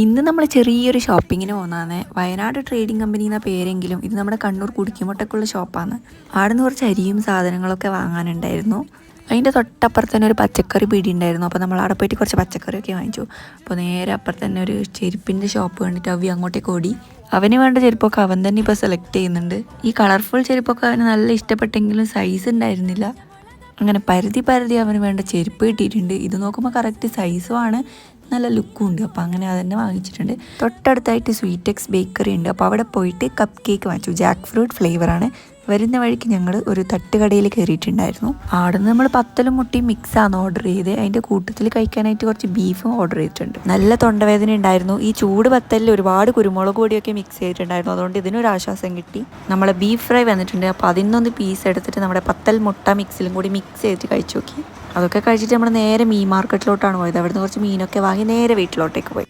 ഇന്ന് നമ്മൾ ചെറിയൊരു ഷോപ്പിങ്ങിന് പോകുന്നതാണ്. വയനാട് ട്രേഡിംഗ് കമ്പനി എന്ന പേരെങ്കിലും ഇത് നമ്മുടെ കണ്ണൂർ കുടിക്കുമുട്ടക്കുള്ള ഷോപ്പാണ്. അവിടെ നിന്ന് കുറച്ച് അരിയും സാധനങ്ങളൊക്കെ വാങ്ങാനുണ്ടായിരുന്നു. അതിൻ്റെ തൊട്ടപ്പുറത്ത് തന്നെ ഒരു പച്ചക്കറി പീടി ഉണ്ടായിരുന്നു. അപ്പോൾ നമ്മൾ അവിടെ പോയിട്ട് കുറച്ച് പച്ചക്കറിയൊക്കെ വാങ്ങിച്ചു. അപ്പോൾ നേരെ അപ്പുറത്ത് തന്നെ ഒരു ചെരുപ്പിൻ്റെ ഷോപ്പ് കണ്ടിട്ട് അവി അങ്ങോട്ടേക്ക് ഓടി. അവന് വേണ്ട ചെരുപ്പൊക്കെ അവൻ തന്നെ ഇപ്പോൾ സെലക്ട് ചെയ്യുന്നുണ്ട്. ഈ കളർഫുൾ ചെരുപ്പൊക്കെ അവന് നല്ല ഇഷ്ടപ്പെട്ടെങ്കിലും സൈസ് ഉണ്ടായിരുന്നില്ല. അങ്ങനെ പരതി അവന് വേണ്ട ചെരുപ്പ് കിട്ടിയിട്ടുണ്ട്. ഇത് നോക്കുമ്പോൾ കറക്റ്റ് സൈസുമാണ്, നല്ല ലുക്കും ഉണ്ട്. അപ്പോൾ അങ്ങനെ അതന്നെ വാങ്ങിച്ചിട്ടുണ്ട്. തൊട്ടടുത്തായിട്ട് സ്വീറ്റെക്സ് ബേക്കറി ഉണ്ട്. അപ്പോൾ അവിടെ പോയിട്ട് കപ്പ് കേക്ക് വാങ്ങിച്ചു. ജാക്ക് ഫ്രൂട്ട് ഫ്ലേവറാണ്. വരുന്ന വഴിക്ക് ഞങ്ങൾ ഒരു തട്ടുകടയിൽ കയറിയിട്ടുണ്ടായിരുന്നു. അവിടെ നിന്ന് നമ്മൾ പത്തലും മുട്ടയും മിക്സാണ് ഓർഡർ ചെയ്ത്. അതിൻ്റെ കൂട്ടത്തിൽ കഴിക്കാനായിട്ട് കുറച്ച് ബീഫും ഓർഡർ ചെയ്തിട്ടുണ്ട്. നല്ല തൊണ്ടവേദന ഉണ്ടായിരുന്നു. ഈ ചൂട് പത്തലിൽ ഒരുപാട് കുരുമുളക് പൊടിയൊക്കെ മിക്സ് ചെയ്തിട്ടുണ്ടായിരുന്നു. അതുകൊണ്ട് ഇതിനൊരു ആശ്വാസം കിട്ടി. നമ്മളെ ബീഫ് ഫ്രൈ വന്നിട്ടുണ്ട്. അപ്പോൾ അതിന്നൊന്ന് പീസ് എടുത്തിട്ട് നമ്മുടെ പത്തൽ മുട്ട മിക്സിലും കൂടി മിക്സ് ചെയ്തിട്ട് കഴിച്ചു നോക്കി. അതൊക്കെ കഴിച്ചിട്ട് നമ്മൾ നേരെ മീൻ മാർക്കറ്റിലോട്ടാണ് പോയത്. അവിടുന്ന് കുറച്ച് മീനൊക്കെ വാങ്ങി നേരെ വീട്ടിലോട്ടേക്ക് പോയി.